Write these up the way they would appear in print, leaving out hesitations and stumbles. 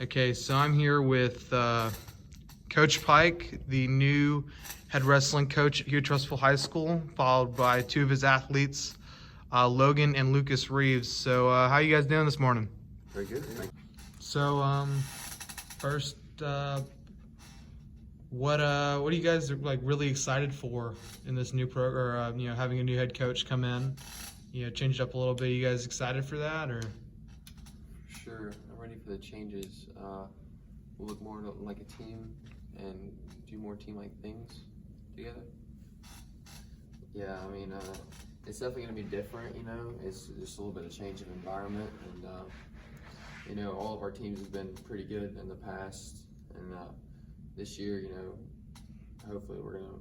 Okay, so I'm here with Coach Pike, the new head wrestling coach here at Trustful High School, followed by two of his athletes, Logan and Lucas Reeves. So how you guys doing this morning? Very good. So first, what are you guys like really excited for in this new program? Having a new head coach come in, change it up a little bit. You guys excited for that, or? Sure, I'm ready for the changes. We'll look more like a team and do more team-like things together. Yeah, I mean, it's definitely going to be different, It's just a little bit of change of environment, and, all of our teams have been pretty good in the past, and this year, hopefully we're going to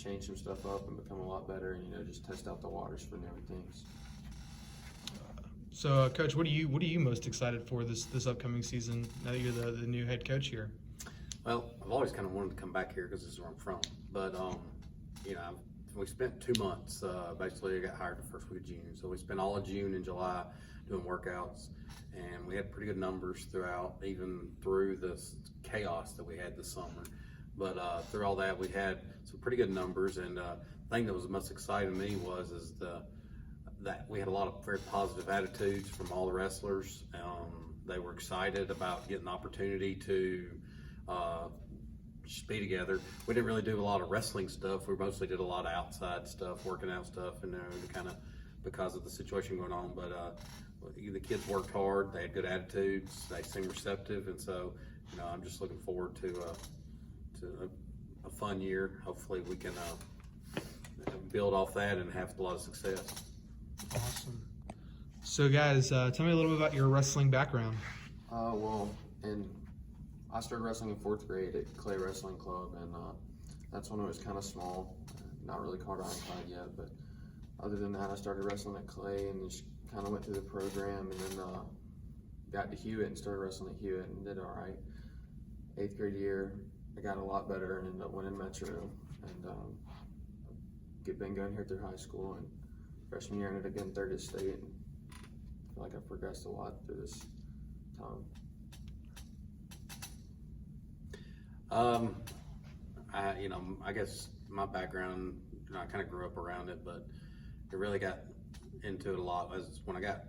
change some stuff up and become a lot better and, just test out the waters for newer things. So, Coach, what are you most excited for this upcoming season? Now that you're the new head coach here. Well, I've always kind of wanted to come back here because this is where I'm from. But we spent 2 months. Basically, I got hired the first week of June, so we spent all of June and July doing workouts, and we had pretty good numbers throughout, even through this chaos that we had this summer. But through all that, we had some pretty good numbers, and the thing that was most exciting to me is that we had a lot of very positive attitudes from all the wrestlers. They were excited about getting the opportunity to just be together. We didn't really do a lot of wrestling stuff. We mostly did a lot of outside stuff, working out stuff, and kind of because of the situation going on. But the kids worked hard. They had good attitudes. They seemed receptive, and so I'm just looking forward to a fun year. Hopefully, we can build off that and have a lot of success. Awesome. So, guys, tell me a little bit about your wrestling background. I started wrestling in 4th grade at Clay Wrestling Club, and that's when it was kind of small, not really caught ironclad yet. But other than that, I started wrestling at Clay and just kind of went through the program, and then got to Hewitt and started wrestling at Hewitt and did all right. 8th grade year, I got a lot better and ended up winning Metro, and been going here through high school. And freshman year, I ended up getting 3rd at state, and I feel like I've progressed a lot through this time. I guess my background, I kind of grew up around it, but it really got into it a lot was when I got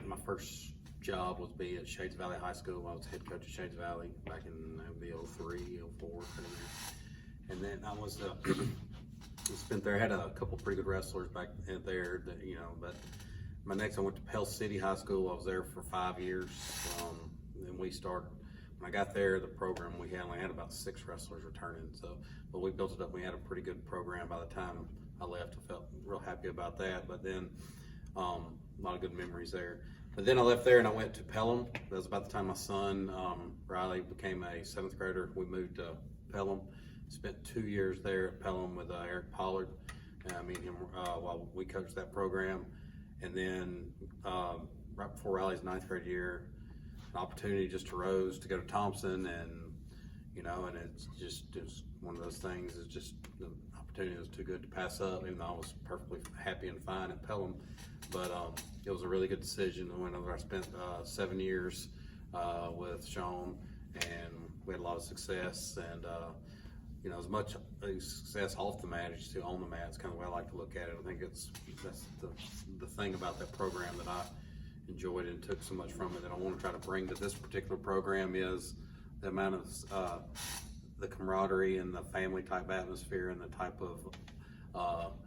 my first job was be at Shades Valley High School. I was head coach at Shades Valley back in the 03, 04, and then I was spent there. I had a couple pretty good wrestlers back there, but my next I went to Pell City High School. I was there for 5 years. Then we started, when I got there, the program we had only had about 6 wrestlers returning. But we built it up. We had a pretty good program by the time I left. I felt real happy about that. But then a lot of good memories there. But then I left there and I went to Pelham. That was about the time my son, Riley, became a 7th grader. We moved to Pelham. Spent 2 years there at Pelham with Eric Pollard. Me and him while we coached that program. And then right before Riley's 9th grade year, an opportunity just arose to go to Thompson, and and it's one of those things. It's just the opportunity was too good to pass up, even though I was perfectly happy and fine at Pelham. But it was a really good decision. Whenever I spent 7 years with Sean, and we had a lot of success, and as much success off the mat as on the mat. It's kind of the way I like to look at it. I think that's the thing about that program that I enjoyed and took so much from it that I want to try to bring to this particular program is the amount of the camaraderie and the family type atmosphere and the type of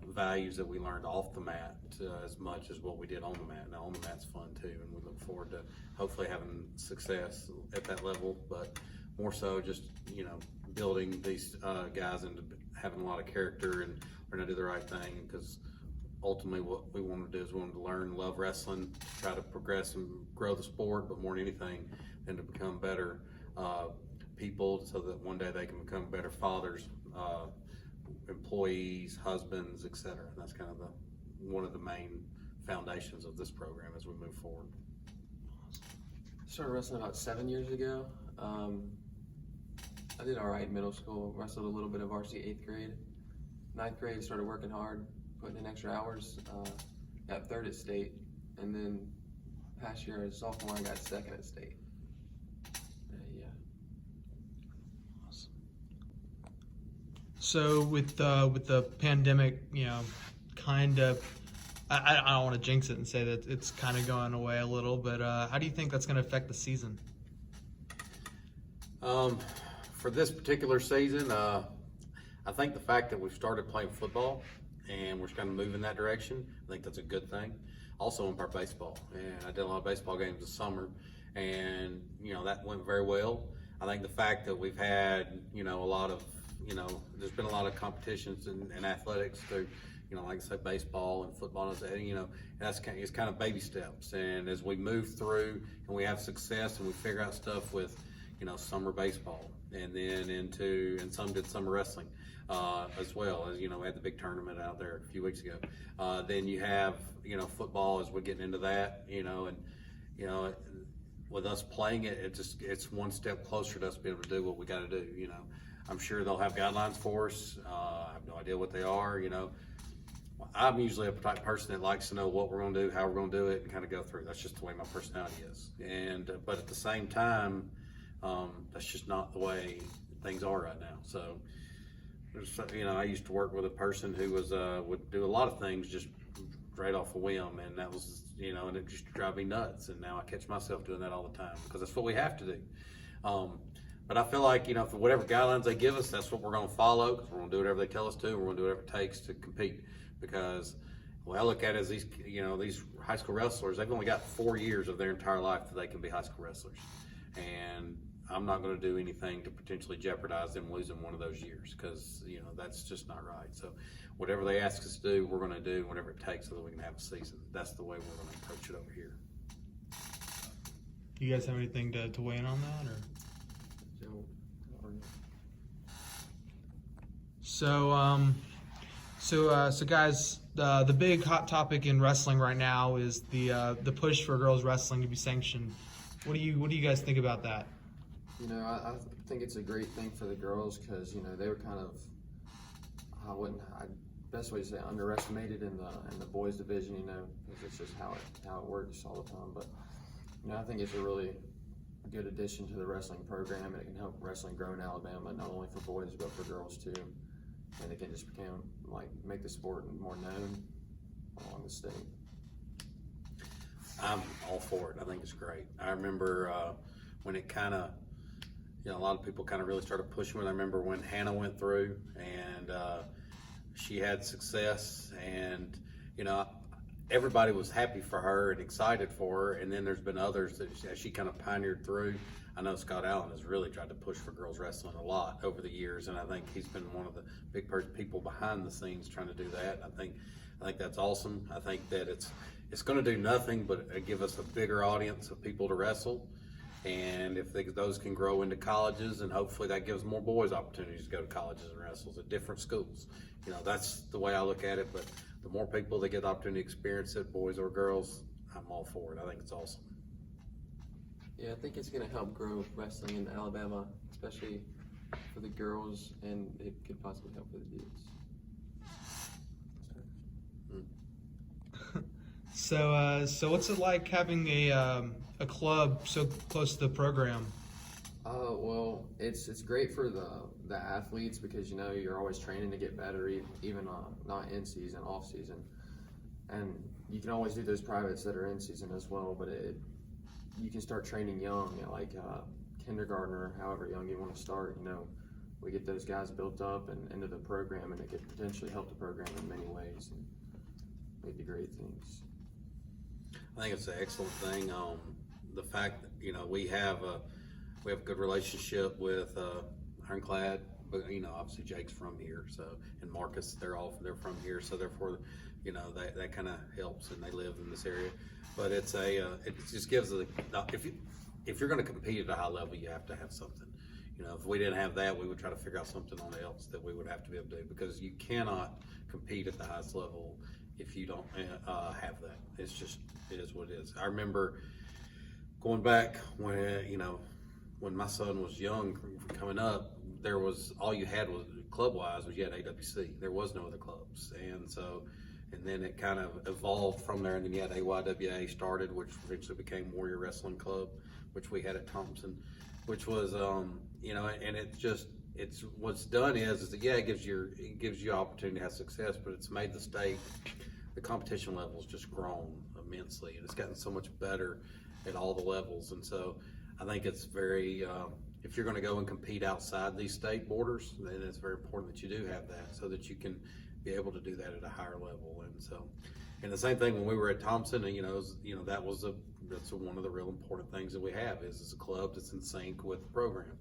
values that we learned off the mat as much as what we did on the mat. Now on the mat's fun too, and we look forward to hopefully having success at that level, but more so just building these guys into having a lot of character and learning to do the right thing, because ultimately what we want to do is we want to learn, love wrestling, try to progress and grow the sport, but more than anything, and to become better people so that one day they can become better fathers, employees, husbands, etc. And that's kind of one of the main foundations of this program as we move forward. Started wrestling about 7 years ago. I did all right in middle school, wrestled a little bit of varsity 8th grade. 9th grade, started working hard, putting in extra hours, got 3rd at state, and then past year as a sophomore, I got 2nd at state. So with the pandemic, kind of, I don't want to jinx it and say that it's kind of going away a little, but how do you think that's going to affect the season? For this particular season, I think the fact that we've started playing football and we're kind of moving that direction, I think that's a good thing. Also umpire baseball, and I did a lot of baseball games this summer, and that went very well. I think the fact that we've had a lot of there's been a lot of competitions in athletics through like I said, baseball and football, and it's kind of baby steps. And as we move through and we have success and we figure out stuff with summer baseball, and then and some did summer wrestling as well, as we had the big tournament out there a few weeks ago. Then you have football as we're getting into that, and with us playing it, it's one step closer to us being able to do what we got to do. I'm sure they'll have guidelines for us. I have no idea what they are. I'm usually a type of person that likes to know what we're going to do, how we're going to do it, and kind of go through. That's just the way my personality is. And but at the same time, that's just not the way things are right now. So, I used to work with a person who would do a lot of things just straight off a whim, and that was and it just drive me nuts. And now I catch myself doing that all the time because that's what we have to do. But I feel like for whatever guidelines they give us, that's what we're going to follow, because we're going to do whatever they tell us to. We're going to do whatever it takes to compete. Because I look at it as these high school wrestlers, they've only got 4 years of their entire life that they can be high school wrestlers, and I'm not going to do anything to potentially jeopardize them losing one of those years, because that's just not right. So whatever they ask us to do, we're going to do whatever it takes so that we can have a season. That's the way we're going to approach it over here. You guys have anything to weigh in on that, or? So guys, the big hot topic in wrestling right now is the push for girls wrestling to be sanctioned. What do you guys think about that? I think it's a great thing for the girls, because they were kind of, best way to say, underestimated in the boys division. Because it's just how it works all the time. But I think it's a really good addition to the wrestling program, and it can help wrestling grow in Alabama, not only for boys but for girls too. And it can just make the sport more known along the state. I'm all for it. I think it's great. I remember when it kind of, a lot of people kind of really started pushing it. I remember when Hannah went through and she had success, and everybody was happy for her and excited for her. And then there's been others that she kind of pioneered through. I know Scott Allen has really tried to push for girls wrestling a lot over the years, and I think he's been one of the big people behind the scenes trying to do that. I think that's awesome. I think that it's going to do nothing but give us a bigger audience of people to wrestle, and if those can grow into colleges, and hopefully that gives more boys opportunities to go to colleges and wrestle at different schools. That's the way I look at it. But the more people that get the opportunity to experience it, boys or girls, I'm all for it. I think it's awesome. Yeah, I think it's going to help grow wrestling in Alabama, especially for the girls, and it could possibly help for the dudes. So what's it like having a club so close to the program? Well, it's great for the athletes, because you're always training to get better, even not in season, off season, and you can always do those privates that are in season as well. But you can start training young, like kindergarten or however young you want to start. We get those guys built up and into the program, and it could potentially help the program in many ways and maybe great things. I think it's an excellent thing. The fact that we have a good relationship with Ironclad, but obviously Jake's from here, so, and Marcus, they're from here, so therefore that kind of helps, and they live in this area. But it just gives if you're going to compete at a high level, you have to have something. If we didn't have that, we would try to figure out something on else that we would have to be able to do, because you cannot compete at the highest level if you don't have that. It is what it is. I remember going back when my son was young, coming up, there was, all you had was club-wise was you had AWC. There was no other clubs, and then it kind of evolved from there, and then you had AYWA started, which eventually became Warrior Wrestling Club, which we had at Thompson, which was and it's what's done is that, yeah, it gives you opportunity to have success, but it's made the state, the competition level's just grown immensely, and it's gotten so much better at all the levels. And so I think it's very, if you're going to go and compete outside these state borders, then it's very important that you do have that, so that you can be able to do that at a higher level. And so, and the same thing when we were at Thompson, and that's one of the real important things that we have is a club that's in sync with the program.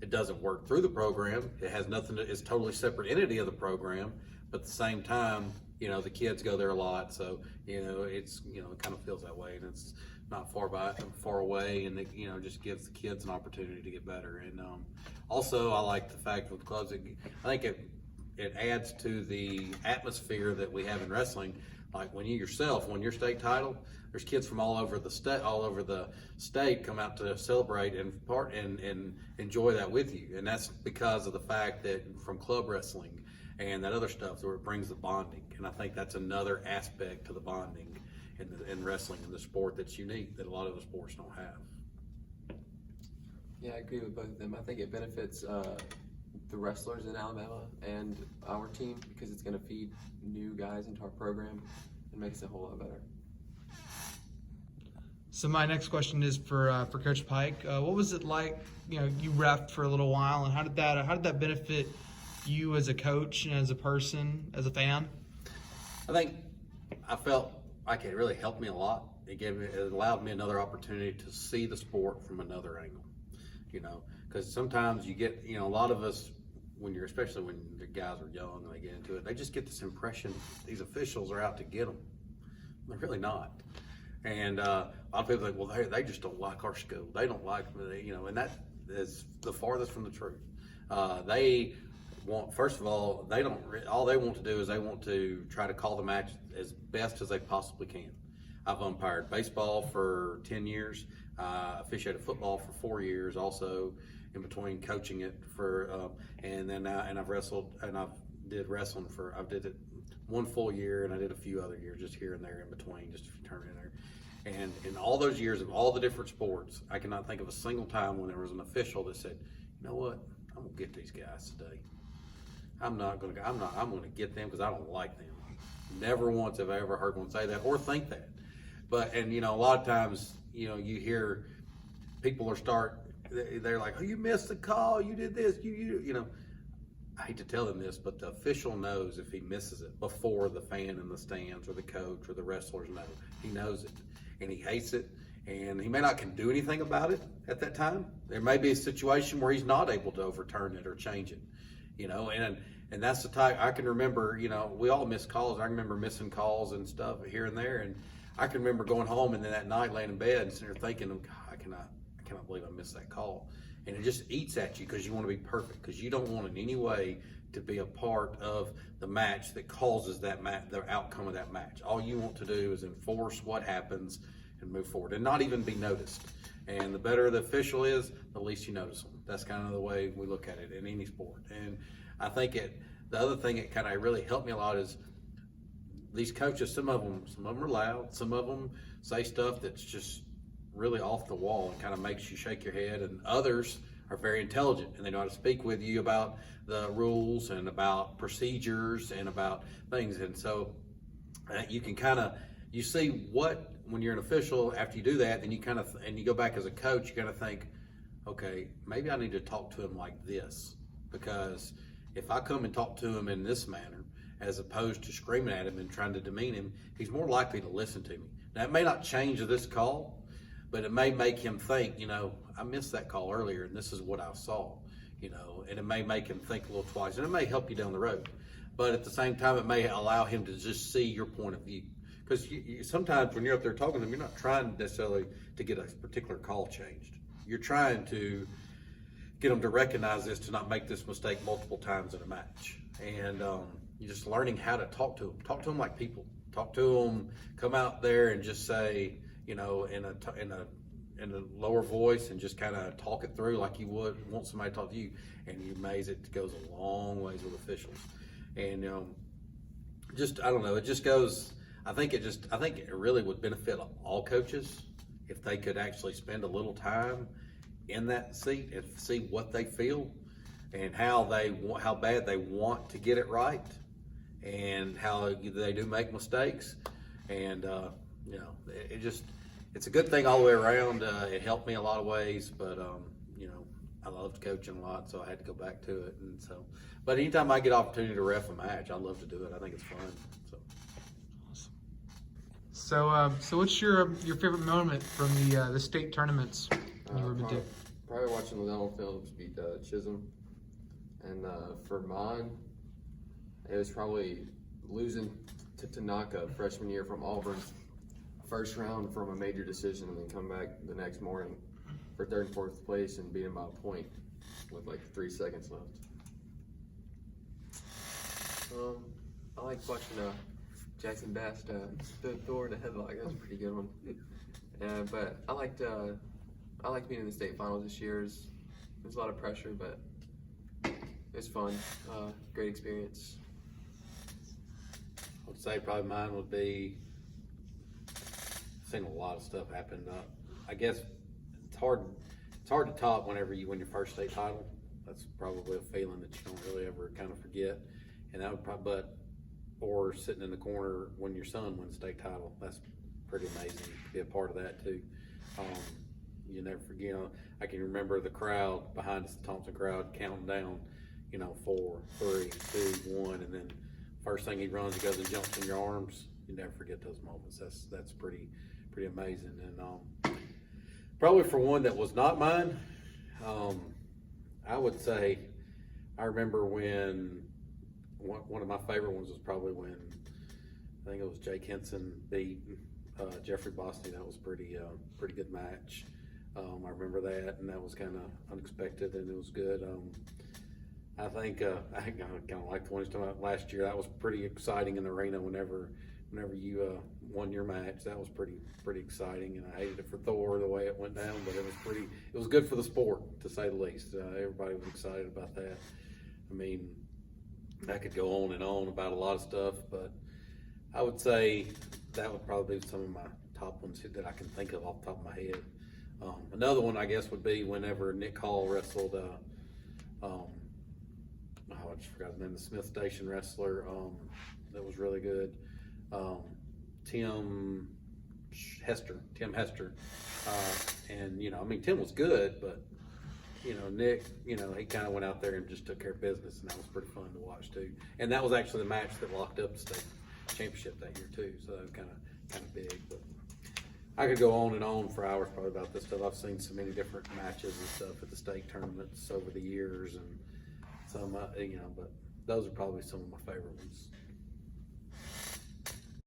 It doesn't work through the program. It has nothing to, it's totally separate entity of the program, but at the same time, the kids go there a lot. So, it's, it kind of feels that way, and it's not far away, and it, just gives the kids an opportunity to get better. And also I like the fact with clubs, I think it adds to the atmosphere that we have in wrestling. Like when you won your state title, there's kids from all over the state come out to celebrate and enjoy that with you. And that's because of the fact that from club wrestling and that other stuff, where it brings the bonding. And I think that's another aspect to the bonding in wrestling, in the sport, that's unique, that a lot of the sports don't have. Yeah, I agree with both of them. I think it benefits the wrestlers in Alabama and our team, because it's going to feed new guys into our program and makes it a whole lot better. So my next question is for Coach Pike. What was it like? You reffed for a little while, and how did that benefit you as a coach and as a person, as a fan? I felt like it really helped me a lot. It allowed me another opportunity to see the sport from another angle. Because sometimes you get, a lot of us, especially when the guys are young and they get into it, they just get this impression these officials are out to get them. They're really not. And a lot of people think, well, they just don't like our school. They don't like, and that is the farthest from the truth. They want, first of all, all they want to do is they want to try to call the match as best as they possibly can. I've umpired baseball for 10 years, officiated football for 4 years, also in between coaching it and I've wrestled, and I did wrestling I did it 1 full year, and I did a few other years just here and there in between, just a few turns in there. And in all those years of all the different sports, I cannot think of a single time when there was an official that said, you know what, I'm gonna get these guys today. I'm going to get them because I don't like them. Never once have I ever heard one say that or think that. But, and a lot of times, you hear people they're like, oh, you missed the call, you did this, I hate to tell him this, but the official knows if he misses it before the fan in the stands or the coach or the wrestlers know. He knows it, and he hates it, and he may not can do anything about it at that time. There may be a situation where he's not able to overturn it or change it, and that's the type. I can remember, we all miss calls. I remember missing calls and stuff here and there, and I can remember going home and then that night laying in bed and sitting there thinking, God, I cannot believe I missed that call. And it just eats at you because you want to be perfect, because you don't want in any way to be a part of the match that causes the outcome of that match. All you want to do is enforce what happens and move forward and not even be noticed. And the better the official is, the least you notice them. That's kind of the way we look at it in any sport. And I think the other thing that kind of really helped me a lot is these coaches, some of them are loud, some of them say stuff that's just really off the wall and kind of makes you shake your head, and others are very intelligent and they know how to speak with you about the rules and about procedures and about things. And so you can you see when you're an official, after you do that, then and you go back as a coach, you kind of think, okay, maybe I need to talk to him like this, because if I come and talk to him in this manner, as opposed to screaming at him and trying to demean him, he's more likely to listen to me. Now, it may not change this call, but it may make him think, I missed that call earlier, and this is what I saw, and it may make him think a little twice, and it may help you down the road. But at the same time, it may allow him to just see your point of view. Because sometimes when you're up there talking to them, you're not trying necessarily to get a particular call changed. You're trying to get them to recognize this, to not make this mistake multiple times in a match. And you're just learning how to talk to them. Talk to them like people. Talk to them. Come out there and just say, in a lower voice, and just kind of talk it through like you would want somebody to talk to you. And you're amazed it goes a long ways with officials. And I don't know. It just goes. I think it really would benefit all coaches if they could actually spend a little time in that seat and see what they feel. and how bad they want to get it right, and how they do make mistakes, and you know, it's a good thing all the way around. It helped me a lot of ways, but you know, I loved coaching a lot, so I had to go back to it. And so, but anytime I get opportunity to ref a match, I love to do it. I think it's fun. So what's your favorite moment from the state tournaments you were to? Probably watching the Little Phillips beat Chisholm, and for mine, it was probably losing to Tanaka freshman year from Auburn, first round from a major decision, and then come back the next morning for third and fourth place and beat him by a point with like 3 seconds left. I like watching Jaxon Bast Thor in the headlock. That was a pretty good one. But I liked being in the state finals this year. There's a lot of pressure, but it's fun. Great experience. I would say probably mine would be, seen a lot of stuff happen. I guess it's hard to top whenever you win your first state title. That's probably a feeling that you don't really ever kind of forget. And that would probably, or sitting in the corner when your son wins state title. That's pretty amazing to be a part of that too. You never forget. You know, I can remember the crowd behind us, the Thompson crowd, counting down, you know, 4, 3, 2, 1, and then first thing he runs, he goes and jumps in your arms. You never forget those moments. That's pretty amazing. And probably for one that was not mine, I would say I remember when one of my favorite ones was probably when I think it was Jake Henson beat Jeffrey Boston. That was pretty good match. I remember that, and that was kind of unexpected, and it was good. I think I kind of like the one he's talking about last year. That was pretty exciting in the arena. Whenever you won your match, that was pretty exciting. And I hated it for Thor the way it went down, but it was good for the sport, to say the least. Everybody was excited about that. I mean, I could go on and on about a lot of stuff, but I would say that would probably be some of my top ones that I can think of off the top of my head. Another one, I guess, would be whenever Nick Hall wrestled, I just forgot his name, the Smith Station wrestler. That was really good. Tim Hester. And, you know, I mean, Tim was good, but, you know, Nick, you know, he kind of went out there and just took care of business, and that was pretty fun to watch too. And that was actually the match that locked up the state championship that year too, so that was kind of big. But I could go on and on for hours probably about this stuff. I've seen so many different matches and stuff at the state tournaments over the years, and some, you know, but those are probably some of my favorite ones.